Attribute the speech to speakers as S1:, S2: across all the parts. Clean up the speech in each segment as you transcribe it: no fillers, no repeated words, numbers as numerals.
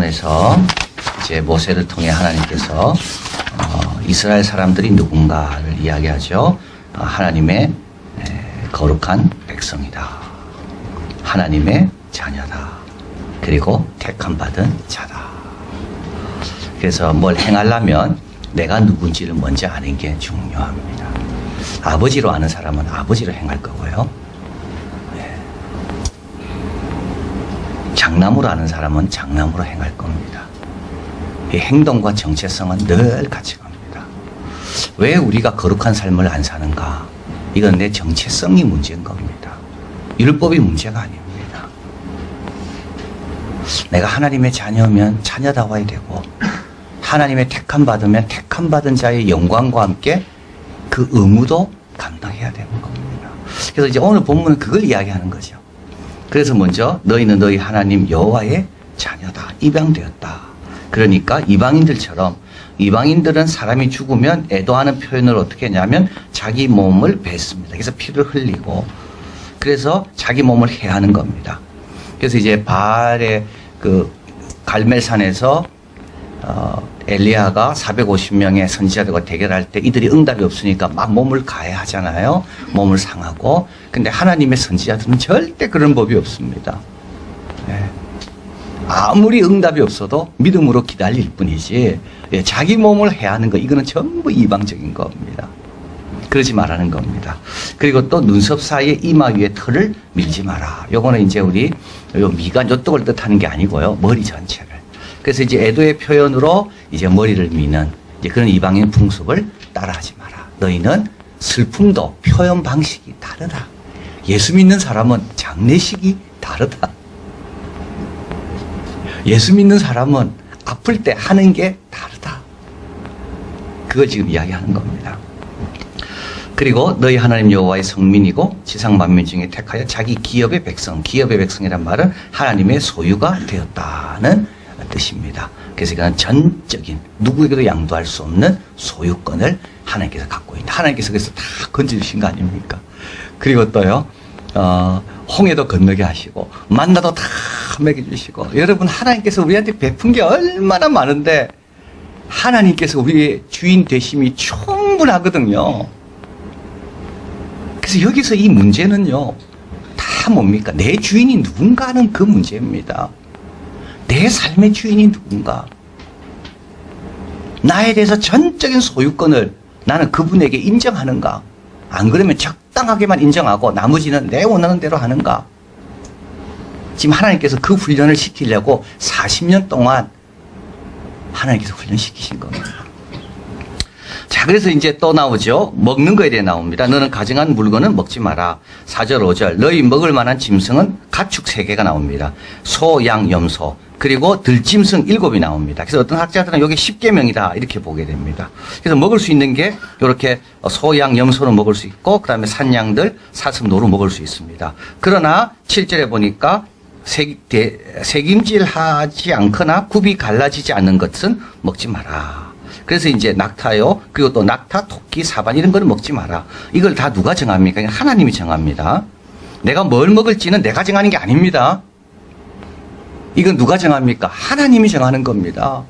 S1: 본문에서 이제 모세를 통해 하나님께서 이스라엘 사람들이 누군가를 이야기하죠. 하나님의 거룩한 백성이다. 하나님의 자녀다. 그리고 택함 받은 자다. 그래서 뭘 행하려면 내가 누군지를 먼저 아는 게 중요합니다. 아버지로 아는 사람은 아버지로 행할 거고요. 장남으로 아는 사람은 장남으로 행할 겁니다. 이 행동과 정체성은 늘 같이 갑니다. 왜 우리가 거룩한 삶을 안 사는가? 이건 내 정체성이 문제인 겁니다. 율법이 문제가 아닙니다. 내가 하나님의 자녀면 자녀다워야 되고 하나님의 택함 받으면 택함 받은 자의 영광과 함께 그 의무도 감당해야 되는 겁니다. 그래서 이제 오늘 본문은 그걸 이야기하는 거죠. 그래서 먼저 너희는 너희 하나님 여호와의 자녀다. 입양되었다. 그러니까 이방인들처럼 이방인들은 사람이 죽으면 애도하는 표현을 어떻게 하냐면 자기 몸을 뱉습니다. 그래서 피를 흘리고 그래서 자기 몸을 해하는 겁니다. 그래서 이제 바알의 그 갈멜산에서 엘리야가 450명의 선지자들과 대결할 때 이들이 응답이 없으니까 막 몸을 가해하잖아요. 몸을 상하고. 근데 하나님의 선지자들은 절대 그런 법이 없습니다. 네. 아무리 응답이 없어도 믿음으로 기다릴 뿐이지 자기 몸을 해하는 거 이거는 전부 이방적인 겁니다. 그러지 말라는 겁니다. 그리고 또 눈썹 사이에 이마 위에 털을 밀지 마라. 요거는 이제 우리 요 미간 요쪽을 뜻하는 게 아니고요. 머리 전체를. 그래서 이제 애도의 표현으로 이제 머리를 미는 이제 그런 이방인 풍습을 따라하지 마라. 너희는 슬픔도 표현 방식이 다르다. 예수 믿는 사람은 장례식이 다르다. 예수 믿는 사람은 아플 때 하는 게 다르다. 그걸 지금 이야기하는 겁니다. 그리고 너희 하나님 여호와의 성민이고 지상 만민 중에 택하여 자기 기업의 백성, 기업의 백성이란 말은 하나님의 소유가 되었다는 뜻입니다. 그래서 이건 전적인 누구에게도 양도할 수 없는 소유권을 하나님께서 갖고 있다. 하나님께서 그래서 다 건져주신 거 아닙니까? 그리고 또요, 홍해도 건너게 하시고 만나도 다 먹여주시고 여러분 하나님께서 우리한테 베푼 게 얼마나 많은데 하나님께서 우리의 주인 되심이 충분하거든요. 그래서 여기서 이 문제는요, 다 뭡니까? 내 주인이 누군가 하는 그 문제입니다. 내 삶의 주인이 누군가? 나에 대해서 전적인 소유권을 나는 그분에게 인정하는가? 안 그러면 적당하게만 인정하고 나머지는 내 원하는 대로 하는가? 지금 하나님께서 그 훈련을 시키려고 40년 동안 하나님께서 훈련시키신 겁니다. 자, 그래서 이제 또 나오죠. 먹는 거에 대해 나옵니다. 너는 가증한 물건은 먹지 마라. 4절, 5절. 너희 먹을 만한 짐승은 가축 3개가 나옵니다. 소, 양, 염소. 그리고 들짐승 7이 나옵니다. 그래서 어떤 학자들은 여기 10계명이다. 이렇게 보게 됩니다. 그래서 먹을 수 있는 게 이렇게 소, 양, 염소는 먹을 수 있고, 그 다음에 산양들, 사슴, 노루 먹을 수 있습니다. 그러나 7절에 보니까 색임질하지 않거나 굽이 갈라지지 않는 것은 먹지 마라. 그래서 이제 낙타요, 그리고 또 낙타, 토끼, 사반 이런 거는 먹지 마라. 이걸 다 누가 정합니까? 하나님이 정합니다. 내가 뭘 먹을지는 내가 정하는 게 아닙니다. 이건 누가 정합니까? 하나님이 정하는 겁니다.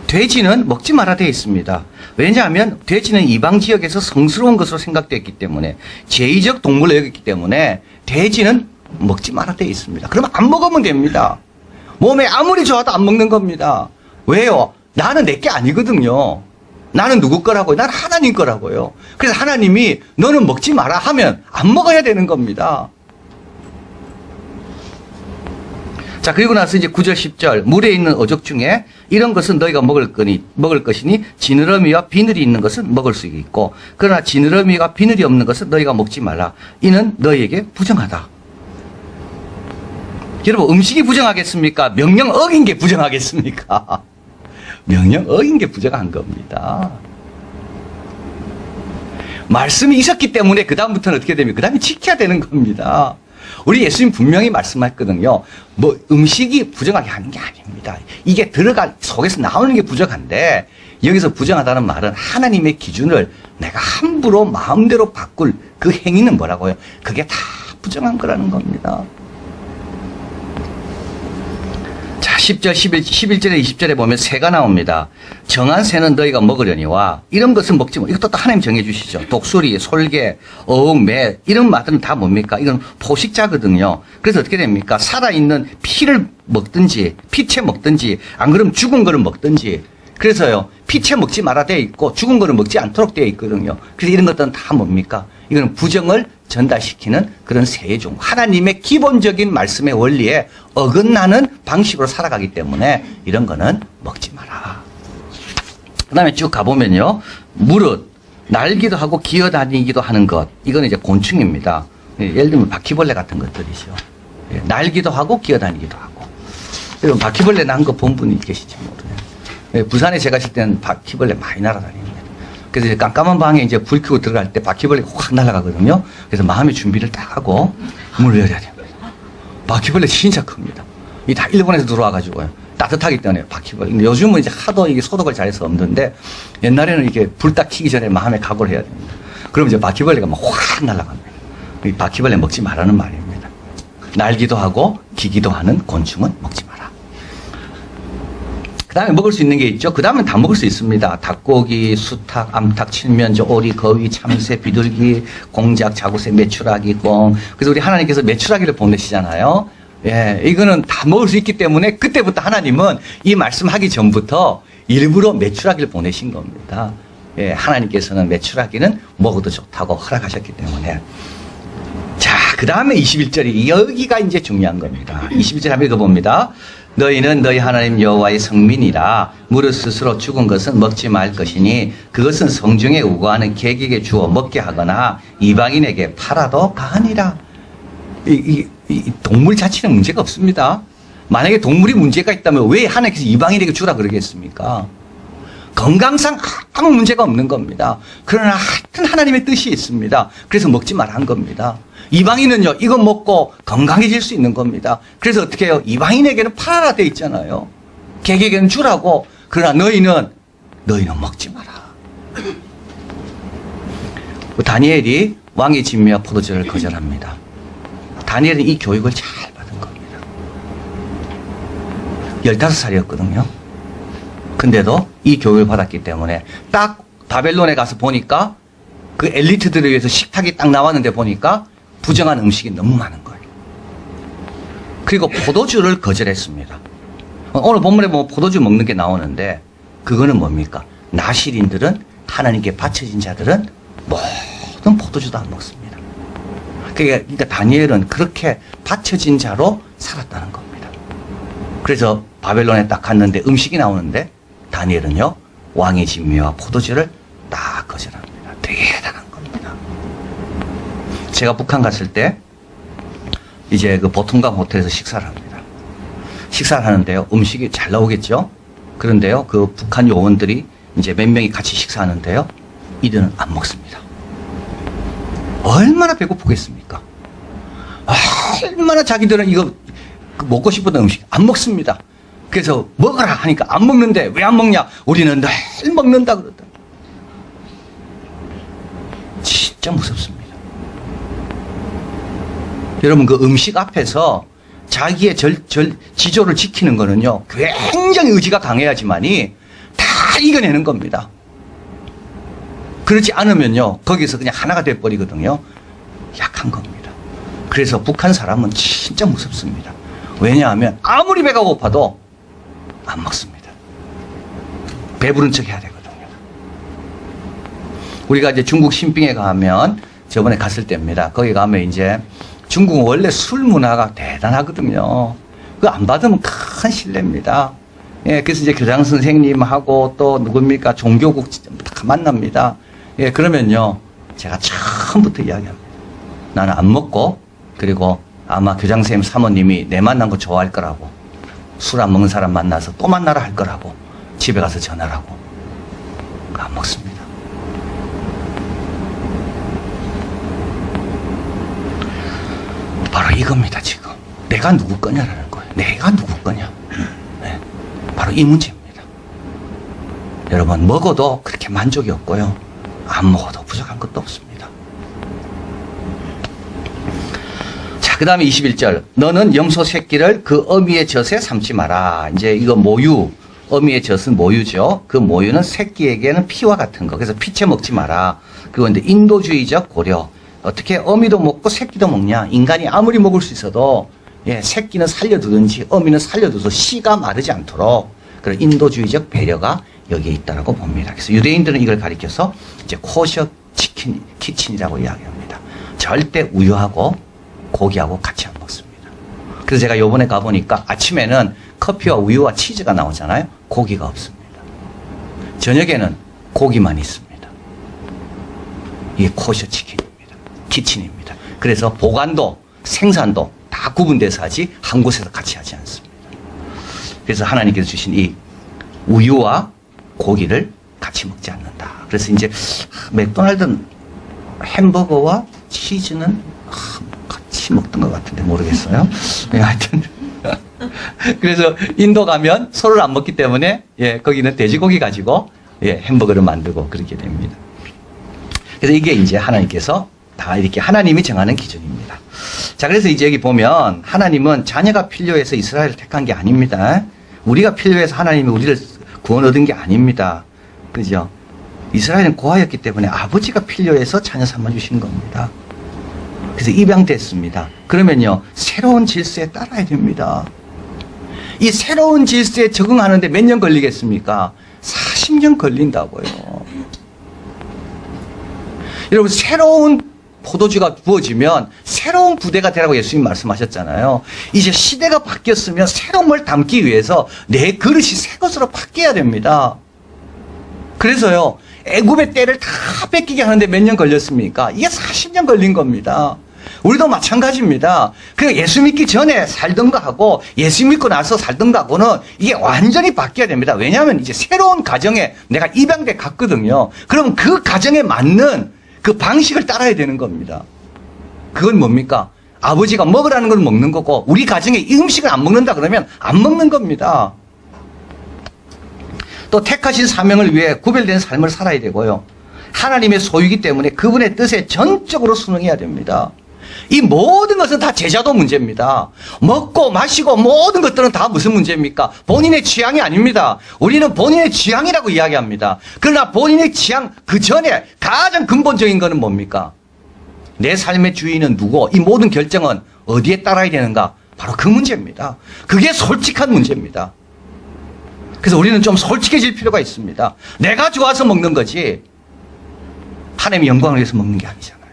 S1: 돼지는 먹지 마라 되어 있습니다. 왜냐하면 돼지는 이방 지역에서 성스러운 것으로 생각되었기 때문에 제의적 동물로 여겼기 때문에 돼지는 먹지 마라 되어 있습니다. 그러면 안 먹으면 됩니다. 몸에 아무리 좋아도 안 먹는 겁니다. 왜요? 나는 내 게 아니거든요. 나는 누구 거라고요? 나는 하나님 거라고요. 그래서 하나님이 너는 먹지 마라 하면 안 먹어야 되는 겁니다. 자, 그리고 나서 이제 9절, 10절. 물에 있는 어족 중에 이런 것은 너희가 먹을 것이니 지느러미와 비늘이 있는 것은 먹을 수 있고 그러나 지느러미와 비늘이 없는 것은 너희가 먹지 말라. 이는 너희에게 부정하다. 여러분, 음식이 부정하겠습니까? 명령 어긴 게 부정하겠습니까? 명령 어긴 게 부정한 겁니다. 말씀이 있었기 때문에 그 다음부터는 어떻게 됩니까? 그 다음에 지켜야 되는 겁니다. 우리 예수님 분명히 말씀했거든요. 뭐 음식이 부정하게 하는 게 아닙니다. 이게 들어간 속에서 나오는 게 부정한데 여기서 부정하다는 말은 하나님의 기준을 내가 함부로 마음대로 바꿀 그 행위는 뭐라고요? 그게 다 부정한 거라는 겁니다. 10절, 11절에 20절에 보면 새가 나옵니다. 정한 새는 너희가 먹으려니와 이런 것은 먹지 못. 이것도 또 하나님 정해주시죠. 독수리, 솔개, 어묵, 매 이런 맛들은 다 뭡니까? 이건 포식자거든요. 그래서 어떻게 됩니까? 살아있는 피를 먹든지 피채 먹든지 안 그러면 죽은 거를 먹든지 그래서요 피채 먹지 말아 되어 있고 죽은 거를 먹지 않도록 되어 있거든요. 그래서 이런 것들은 다 뭡니까? 이거는 부정을 전달시키는 그런 세의 종. 하나님의 기본적인 말씀의 원리에 어긋나는 방식으로 살아가기 때문에 이런 거는 먹지 마라. 그 다음에 쭉 가보면요. 무릇, 날기도 하고 기어다니기도 하는 것. 이건 이제 곤충입니다. 예를 들면 바퀴벌레 같은 것들이죠. 날기도 하고 기어다니기도 하고. 여러분, 바퀴벌레 난 거 본 분이 계시지 모르겠어요. 부산에 제가 있을 때는 바퀴벌레 많이 날아다닙니다. 그래서 이제 깜깜한 방에 이제 불 켜고 들어갈 때 바퀴벌레가 확 날아가거든요. 그래서 마음의 준비를 딱 하고 문을 열어야 됩니다. 바퀴벌레 진짜 큽니다. 이 다 일본에서 들어와가지고요. 따뜻하기 때문에 바퀴벌레. 근데 요즘은 이제 하도 이게 소독을 잘해서 없는데 옛날에는 이게 불 딱 켜기 전에 마음에 각오를 해야 됩니다. 그럼 이제 바퀴벌레가 막 확 날아갑니다. 이 바퀴벌레 먹지 말라는 말입니다. 날기도 하고 기기도 하는 곤충은 먹지 마라. 그 다음에 먹을 수 있는 게 있죠. 그 다음엔 다 먹을 수 있습니다. 닭고기, 수탉, 암탉, 칠면조, 오리, 거위, 참새, 비둘기, 공작, 자구새, 메추라기, 꿩. 그래서 우리 하나님께서 메추라기를 보내시잖아요. 예, 이거는 다 먹을 수 있기 때문에 그때부터 하나님은 이 말씀하기 전부터 일부러 메추라기를 보내신 겁니다. 예, 하나님께서는 메추라기는 먹어도 좋다고 허락하셨기 때문에. 자, 그 다음에 21절이 여기가 이제 중요한 겁니다. 21절 한번 읽어봅니다. 너희는 너희 하나님 여호와의 성민이라 무릇 스스로 죽은 것은 먹지 말 것이니 그것은 성중에 우거하는 객에게 주어 먹게 하거나 이방인에게 팔아도 가하니라. 이 동물 자체는 문제가 없습니다. 만약에 동물이 문제가 있다면 왜 하나님께서 이방인에게 주라 그러겠습니까? 건강상 아무 문제가 없는 겁니다. 그러나 하여튼 하나님의 뜻이 있습니다. 그래서 먹지 말라 한 겁니다. 이방인은요, 이거 먹고 건강해질 수 있는 겁니다. 그래서 어떻게 해요? 이방인에게는 팔아라 돼 있잖아요. 객에게는 주라고. 그러나 너희는 먹지 마라. 다니엘이 왕의 진미와 포도주를 거절합니다. 다니엘은 이 교육을 잘 받은 겁니다. 15살이었거든요. 근데도 이 교육을 받았기 때문에 딱 바벨론에 가서 보니까 그 엘리트들을 위해서 식탁이 딱 나왔는데 보니까 부정한 음식이 너무 많은 거예요. 그리고 포도주를 거절했습니다. 오늘 본문에 보면 포도주 먹는 게 나오는데 그거는 뭡니까? 나실인들은 하나님께 바쳐진 자들은 모든 포도주도 안 먹습니다. 그러니까 다니엘은 그렇게 바쳐진 자로 살았다는 겁니다. 그래서 바벨론에 딱 갔는데 음식이 나오는데 다니엘은요 왕의 진미와 포도주를 딱 거절합니다. 대단한 겁니다. 제가 북한 갔을 때 이제 그 보통강 호텔에서 식사를 합니다. 식사를 하는데요 음식이 잘 나오겠죠. 그런데요 그 북한 요원들이 이제 몇 명이 같이 식사하는데요 이들은 안 먹습니다. 얼마나 배고프겠습니까? 얼마나 자기들은 이거 먹고 싶었던 음식 안 먹습니다. 그래서 먹어라 하니까 안 먹는데 왜 안 먹냐? 우리는 늘 먹는다 그러더라고요. 진짜 무섭습니다. 여러분 그 음식 앞에서 자기의 지조를 지키는 거는요 굉장히 의지가 강해야지만이 다 이겨내는 겁니다. 그렇지 않으면요 거기서 그냥 하나가 돼버리거든요. 약한 겁니다. 그래서 북한 사람은 진짜 무섭습니다. 왜냐하면 아무리 배가 고파도 안 먹습니다. 배부른 척 해야 되거든요. 우리가 이제 중국 신빙에 가면 저번에 갔을 때입니다. 거기 가면 이제 중국은 원래 술 문화가 대단하거든요. 그거 안 받으면 큰 실례입니다. 예, 그래서 이제 교장 선생님하고 또 누굽니까 종교국 만납니다. 예, 그러면요 제가 처음부터 이야기합니다. 나는 안 먹고 그리고 아마 교장 선생님 사모님이 내 만난 거 좋아할 거라고 술 안 먹는 사람 만나서 또 만나라 할 거라고 집에 가서 전화를 하고 안 먹습니다. 바로 이겁니다. 지금 내가 누구 거냐라는 거예요. 내가 누구 거냐. 네. 바로 이 문제입니다. 여러분 먹어도 그렇게 만족이 없고요 안 먹어도 부족한 것도 없습니다. 자, 자, 그 다음에 21절. 너는 염소 새끼를 그 어미의 젖에 삼지 마라. 이제 이거 모유. 어미의 젖은 모유죠. 그 모유는 새끼에게는 피와 같은 거. 그래서 피채 먹지 마라. 그건데 인도주의적 고려. 어떻게 어미도 먹고 새끼도 먹냐. 인간이 아무리 먹을 수 있어도 새끼는 살려두든지 어미는 살려둬서 씨가 마르지 않도록 그런 인도주의적 배려가 여기에 있다라고 봅니다. 그래서 유대인들은 이걸 가리켜서 이제 코셔 치킨, 키친이라고 이야기합니다. 절대 우유하고 고기하고 같이 안 먹습니다. 그래서 제가 요번에 가보니까 아침에는 커피와 우유와 치즈가 나오잖아요. 고기가 없습니다. 저녁에는 고기만 있습니다. 이게 코셔 치킨입니다. 키친입니다. 그래서 보관도 생산도 다 구분돼서 하지 한 곳에서 같이 하지 않습니다. 그래서 하나님께서 주신 이 우유와 고기를 같이 먹지 않는다. 그래서 이제 맥도날드 햄버거와 치즈는 같이 먹던 것 같은데 모르겠어요. 하여튼 그래서 인도 가면 서로를 안 먹기 때문에 거기는 돼지고기 가지고 햄버거를 만들고 그렇게 됩니다. 그래서 이게 이제 하나님께서 다 이렇게 하나님이 정하는 기준입니다. 자, 그래서 이제 여기 보면 하나님은 자녀가 필요해서 이스라엘을 택한 게 아닙니다. 우리가 필요해서 하나님이 우리를 구원 얻은 게 아닙니다. 그죠? 이스라엘은 고아였기 때문에 아버지가 필요해서 자녀 삼아 주신 겁니다. 그래서 입양됐습니다. 그러면요, 새로운 질서에 따라야 됩니다. 이 새로운 질서에 적응하는데 몇 년 걸리겠습니까? 40년 걸린다고요. 여러분, 새로운 포도주가 부어지면 새로운 부대가 되라고 예수님 말씀하셨잖아요. 이제 시대가 바뀌었으면 새로운 걸 담기 위해서 내 그릇이 새 것으로 바뀌어야 됩니다. 그래서요, 애굽의 때를 다 뺏기게 하는데 몇 년 걸렸습니까? 이게 40년 걸린 겁니다. 우리도 마찬가지입니다. 그 예수 믿기 전에 살던 거하고 예수 믿고 나서 살던 거하고는 이게 완전히 바뀌어야 됩니다. 왜냐하면 이제 새로운 가정에 내가 입양돼 갔거든요. 그럼 그 가정에 맞는 그 방식을 따라야 되는 겁니다. 그건 뭡니까? 아버지가 먹으라는 걸 먹는 거고 우리 가정에 이 음식을 안 먹는다 그러면 안 먹는 겁니다. 또 택하신 사명을 위해 구별된 삶을 살아야 되고요. 하나님의 소유이기 때문에 그분의 뜻에 전적으로 순응해야 됩니다. 이 모든 것은 다 제자도 문제입니다. 먹고 마시고 모든 것들은 다 무슨 문제입니까? 본인의 취향이 아닙니다. 우리는 본인의 취향이라고 이야기합니다. 그러나 본인의 취향 그 전에 가장 근본적인 것은 뭡니까? 내 삶의 주인은 누구? 이 모든 결정은 어디에 따라야 되는가? 바로 그 문제입니다. 그게 솔직한 문제입니다. 그래서 우리는 좀 솔직해질 필요가 있습니다. 내가 좋아서 먹는 거지 하나님의 영광을 위해서 먹는 게 아니잖아요.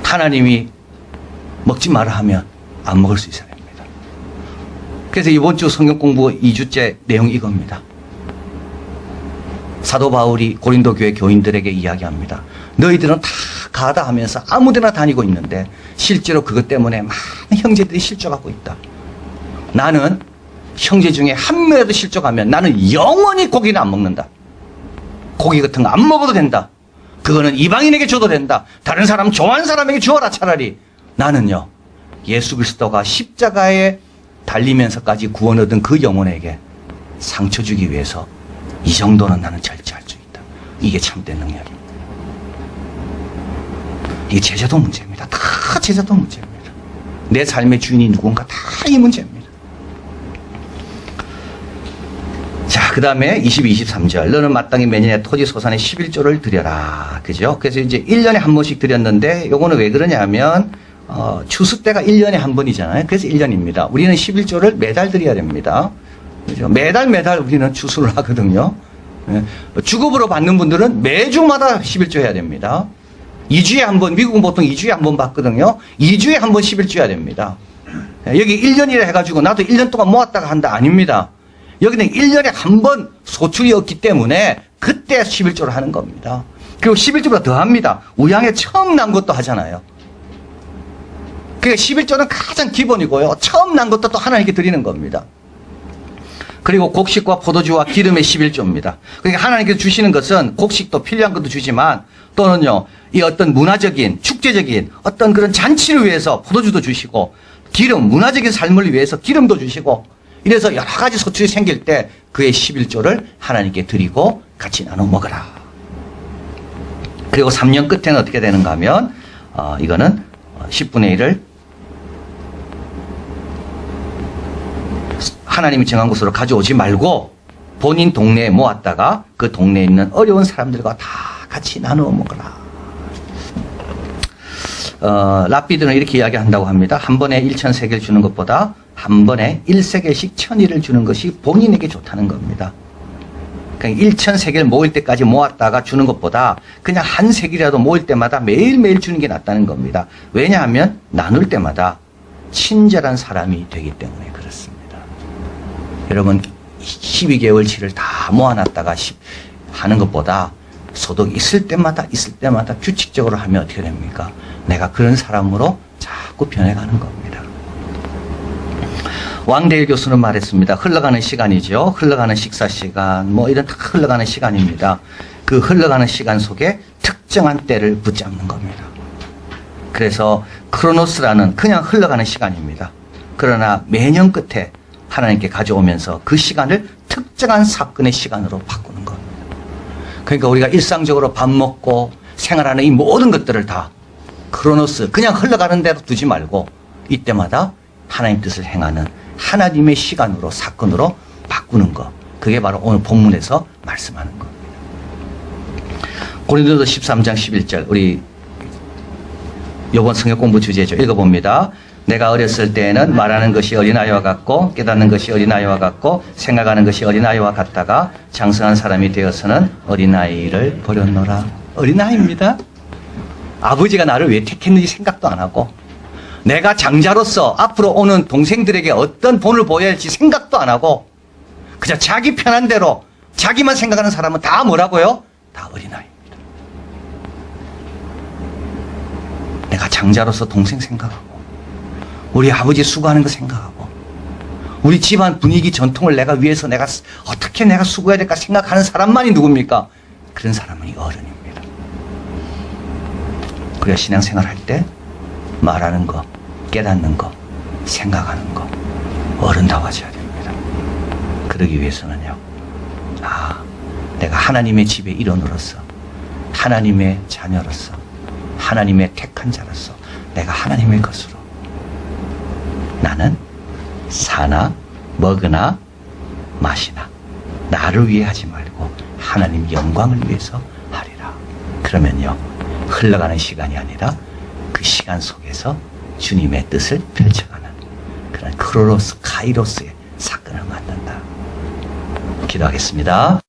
S1: 하나님이 먹지 마라 하면 안 먹을 수 있어야 됩니다. 그래서 이번 주 성경 공부 2주째 내용이 이겁니다. 사도 바울이 고린도 교회 교인들에게 이야기합니다. 너희들은 다 가다 하면서 아무 데나 다니고 있는데 실제로 그것 때문에 많은 형제들이 실족하고 있다. 나는 형제 중에 한 명이라도 실족하면 나는 영원히 고기는 안 먹는다. 고기 같은 거 안 먹어도 된다. 그거는 이방인에게 줘도 된다. 다른 사람 좋아하는 사람에게 주어라 차라리. 나는요, 예수 그리스도가 십자가에 달리면서까지 구원 얻은 그 영혼에게 상처 주기 위해서 이 정도는 나는 절제할 수 있다. 이게 참된 능력입니다. 이게 제자도 문제입니다. 다 제자도 문제입니다. 내 삶의 주인이 누군가 다 이 문제입니다. 자, 그 다음에 22, 23절. 너는 마땅히 매년에 토지 소산의 11조를 드려라. 그죠? 그래서 이제 1년에 한 번씩 드렸는데, 요거는 왜 그러냐면, 추수 때가 1년에 한 번이잖아요. 그래서 1년입니다. 우리는 11조를 매달 드려야 됩니다. 그죠? 매달 우리는 추수를 하거든요. 주급으로 받는 분들은 매주마다 11조 해야 됩니다. 2주에 한 번, 미국은 보통 2주에 한 번 받거든요. 2주에 한 번 11조 해야 됩니다. 여기 1년이라 해가지고 나도 1년 동안 모았다가 한다. 아닙니다. 여기는 1년에 한 번 소출이 없기 때문에 그때 11조를 하는 겁니다. 그리고 11조보다 더 합니다. 우양에 처음 난 것도 하잖아요. 그러니까 11조는 가장 기본이고요. 처음 난 것도 또 하나님께 드리는 겁니다. 그리고 곡식과 포도주와 기름의 11조입니다. 그러니까 하나님께서 주시는 것은 곡식도 필요한 것도 주지만 또는요, 이 어떤 문화적인, 축제적인 어떤 그런 잔치를 위해서 포도주도 주시고 기름, 문화적인 삶을 위해서 기름도 주시고 이래서 여러 가지 소출이 생길 때 그의 11조를 하나님께 드리고 같이 나눠 먹어라. 그리고 3년 끝에는 어떻게 되는가 하면 이거는 10분의 1을 하나님이 정한 곳으로 가져오지 말고 본인 동네에 모았다가 그 동네에 있는 어려운 사람들과 다 같이 나누어 먹어라. 랍비들은 이렇게 이야기한다고 합니다. 한 번에 1,000세겔 주는 것보다 한 번에 1세겔씩 1,000일을 주는 것이 본인에게 좋다는 겁니다. 그러니까 1,000세겔 모일 때까지 모았다가 주는 것보다 그냥 한 세겔이라도 모일 때마다 매일매일 주는 게 낫다는 겁니다. 왜냐하면 나눌 때마다 친절한 사람이 되기 때문에 그렇습니다. 여러분 12개월치를 다 모아놨다가 하는 것보다 소득 있을 때마다 규칙적으로 하면 어떻게 됩니까? 내가 그런 사람으로 자꾸 변해가는 겁니다. 왕대일 교수는 말했습니다. 흘러가는 시간이죠. 흘러가는 식사 시간, 뭐 이런 다 흘러가는 시간입니다. 그 흘러가는 시간 속에 특정한 때를 붙잡는 겁니다. 그래서 크로노스라는 그냥 흘러가는 시간입니다. 그러나 매년 끝에 하나님께 가져오면서 그 시간을 특정한 사건의 시간으로 바꾸는 겁니다. 그러니까 우리가 일상적으로 밥 먹고 생활하는 이 모든 것들을 다 크로노스, 그냥 흘러가는 대로 두지 말고 이때마다 하나님 뜻을 행하는 하나님의 시간으로, 사건으로 바꾸는 것. 그게 바로 오늘 본문에서 말씀하는 겁니다. 고린도서 13장 11절, 우리 이번 성경 공부 주제죠. 읽어봅니다. 내가 어렸을 때에는 말하는 것이 어린아이와 같고 깨닫는 것이 어린아이와 같고 생각하는 것이 어린아이와 같다가 장성한 사람이 되어서는 어린아이를 버렸노라. 어린아이입니다. 아버지가 나를 왜 택했는지 생각도 안 하고 내가 장자로서 앞으로 오는 동생들에게 어떤 본을 보여야 할지 생각도 안 하고 그냥 자기 편한 대로 자기만 생각하는 사람은 다 뭐라고요? 다 어린아이입니다. 내가 장자로서 동생 생각하고 우리 아버지 수고하는 거 생각하고 우리 집안 분위기 전통을 내가 위해서 내가 어떻게 내가 수고해야 될까 생각하는 사람만이 누굽니까? 그런 사람은 어른입니다. 그래야 신앙생활 할 때 말하는 거, 깨닫는 거, 생각하는 거 어른다워져야 됩니다. 그러기 위해서는요. 내가 하나님의 집의 일원으로서 하나님의 자녀로서 하나님의 택한 자로서 내가 하나님의 것으로 나는 사나 먹으나 마시나 나를 위해 하지 말고 하나님 영광을 위해서 하리라. 그러면요 흘러가는 시간이 아니라 그 시간 속에서 주님의 뜻을 펼쳐가는 그런 크로노스 카이로스의 사건을 만든다. 기도하겠습니다.